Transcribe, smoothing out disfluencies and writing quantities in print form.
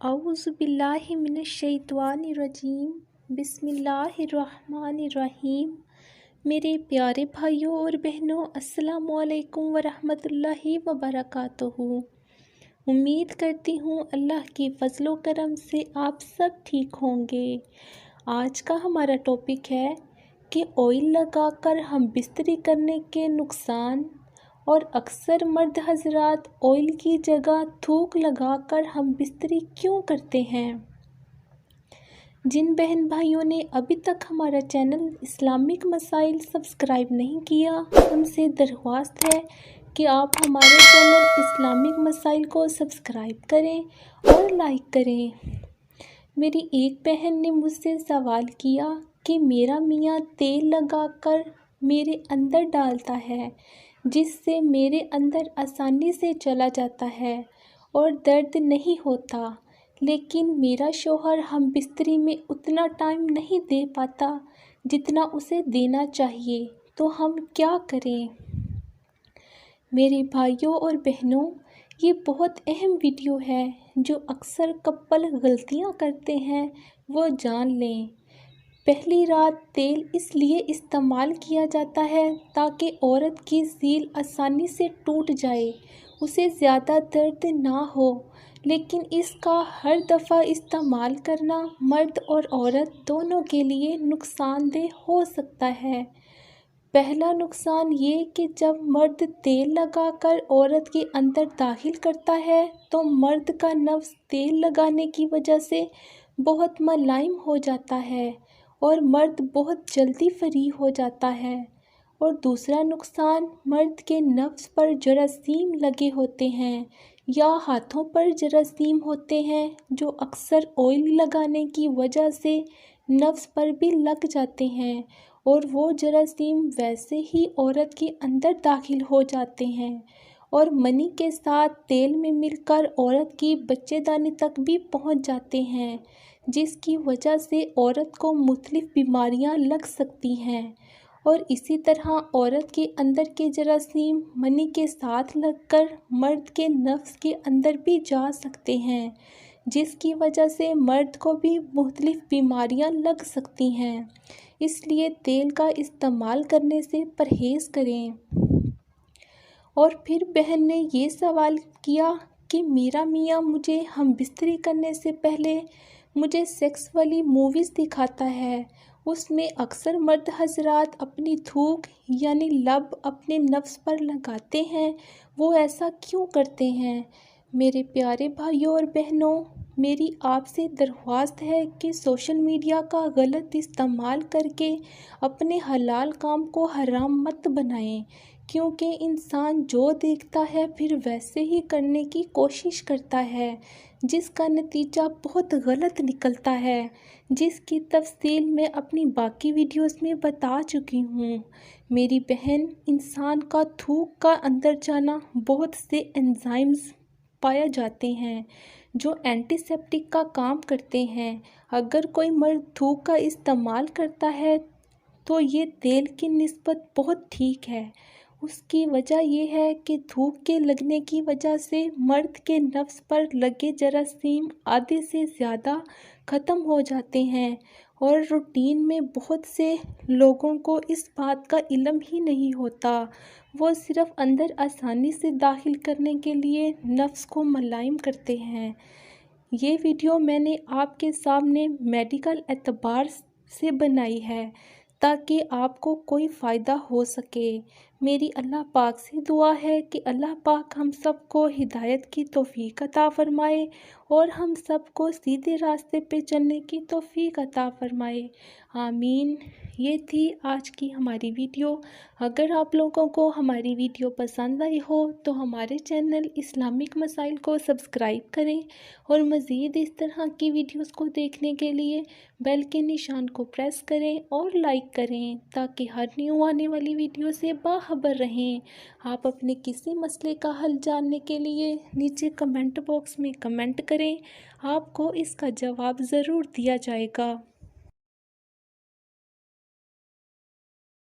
اعوذ باللہ من الشیطان الرجیم بسم اللہ الرحمن الرحیم۔ میرے پیارے بھائیوں اور بہنوں، السلام علیکم ورحمۃ اللہ وبرکاتہ۔ امید کرتی ہوں اللہ کی فضل و کرم سے آپ سب ٹھیک ہوں گے۔ آج کا ہمارا ٹاپک ہے کہ آئل لگا کر ہم بستری کرنے کے نقصان، اور اکثر مرد حضرات آئل کی جگہ تھوک لگا کر ہم بستری کیوں کرتے ہیں؟ جن بہن بھائیوں نے ابھی تک ہمارا چینل اسلامک مسائل سبسکرائب نہیں کیا، ان سے درخواست ہے کہ آپ ہمارے چینل اسلامک مسائل کو سبسکرائب کریں اور لائک کریں۔ میری ایک بہن نے مجھ سے سوال کیا کہ میرا میاں تیل لگا کر میرے اندر ڈالتا ہے، جس سے میرے اندر آسانی سے چلا جاتا ہے اور درد نہیں ہوتا، لیکن میرا شوہر ہم بستری میں اتنا ٹائم نہیں دے پاتا جتنا اسے دینا چاہیے، تو ہم کیا کریں؟ میرے بھائیوں اور بہنوں، یہ بہت اہم ویڈیو ہے۔ جو اکثر کپل غلطیاں کرتے ہیں وہ جان لیں۔ پہلی رات تیل اس لیے استعمال کیا جاتا ہے تاکہ عورت کی ذیل آسانی سے ٹوٹ جائے، اسے زیادہ درد نہ ہو، لیکن اس کا ہر دفعہ استعمال کرنا مرد اور عورت دونوں کے لیے نقصان دہ ہو سکتا ہے۔ پہلا نقصان یہ کہ جب مرد تیل لگا کر عورت کے اندر داخل کرتا ہے تو مرد کا نفس تیل لگانے کی وجہ سے بہت ملائم ہو جاتا ہے اور مرد بہت جلدی فری ہو جاتا ہے۔ اور دوسرا نقصان، مرد کے نفس پر جراثیم لگے ہوتے ہیں یا ہاتھوں پر جراثیم ہوتے ہیں جو اکثر آئل لگانے کی وجہ سے نفس پر بھی لگ جاتے ہیں، اور وہ جراثیم ویسے ہی عورت کے اندر داخل ہو جاتے ہیں اور منی کے ساتھ تیل میں مل کر عورت کی بچے دانی تک بھی پہنچ جاتے ہیں، جس کی وجہ سے عورت کو مختلف بیماریاں لگ سکتی ہیں۔ اور اسی طرح عورت کے اندر کے جراثیم منی کے ساتھ لگ کر مرد کے نفس کے اندر بھی جا سکتے ہیں، جس کی وجہ سے مرد کو بھی مختلف بیماریاں لگ سکتی ہیں۔ اس لیے تیل کا استعمال کرنے سے پرہیز کریں۔ اور پھر بہن نے یہ سوال کیا کہ میرا میاں مجھے ہم بستری کرنے سے پہلے مجھے سیکس والی موویز دکھاتا ہے، اس میں اکثر مرد حضرات اپنی تھوک یعنی لب اپنے نفس پر لگاتے ہیں، وہ ایسا کیوں کرتے ہیں؟ میرے پیارے بھائیوں اور بہنوں، میری آپ سے درخواست ہے کہ سوشل میڈیا کا غلط استعمال کر کے اپنے حلال کام کو حرام مت بنائیں، کیونکہ انسان جو دیکھتا ہے پھر ویسے ہی کرنے کی کوشش کرتا ہے، جس کا نتیجہ بہت غلط نکلتا ہے، جس کی تفصیل میں اپنی باقی ویڈیوز میں بتا چکی ہوں۔ میری بہن، انسان کا تھوک کا اندر جانا بہت سے انزائمز پائے جاتے ہیں جو اینٹی سیپٹک کا کام کرتے ہیں۔ اگر کوئی مرد تھوک کا استعمال کرتا ہے تو یہ تیل کی نسبت بہت ٹھیک ہے۔ اس کی وجہ یہ ہے کہ تھوک کے لگنے کی وجہ سے مرد کے نفس پر لگے جراثیم آدھے سے زیادہ ختم ہو جاتے ہیں، اور روٹین میں بہت سے لوگوں کو اس بات کا علم ہی نہیں ہوتا، وہ صرف اندر آسانی سے داخل کرنے کے لیے نفس کو ملائم کرتے ہیں۔ یہ ویڈیو میں نے آپ کے سامنے میڈیکل اعتبار سے بنائی ہے تاکہ آپ کو کوئی فائدہ ہو سکے۔ میری اللہ پاک سے دعا ہے کہ اللہ پاک ہم سب کو ہدایت کی توفیق عطا فرمائے اور ہم سب کو سیدھے راستے پہ چلنے کی توفیق عطا فرمائے، آمین۔ یہ تھی آج کی ہماری ویڈیو۔ اگر آپ لوگوں کو ہماری ویڈیو پسند آئی ہو تو ہمارے چینل اسلامک مسائل کو سبسکرائب کریں، اور مزید اس طرح کی ویڈیوز کو دیکھنے کے لیے بیل کے نشان کو پریس کریں اور لائک کریں تاکہ ہر نیو آنے والی ویڈیو سے باخبر رہیں۔ آپ اپنے کسی مسئلے کا حل جاننے کے لیے نیچے کمنٹ باکس میں کمنٹ کریں، آپ کو اس کا جواب ضرور دیا جائے گا۔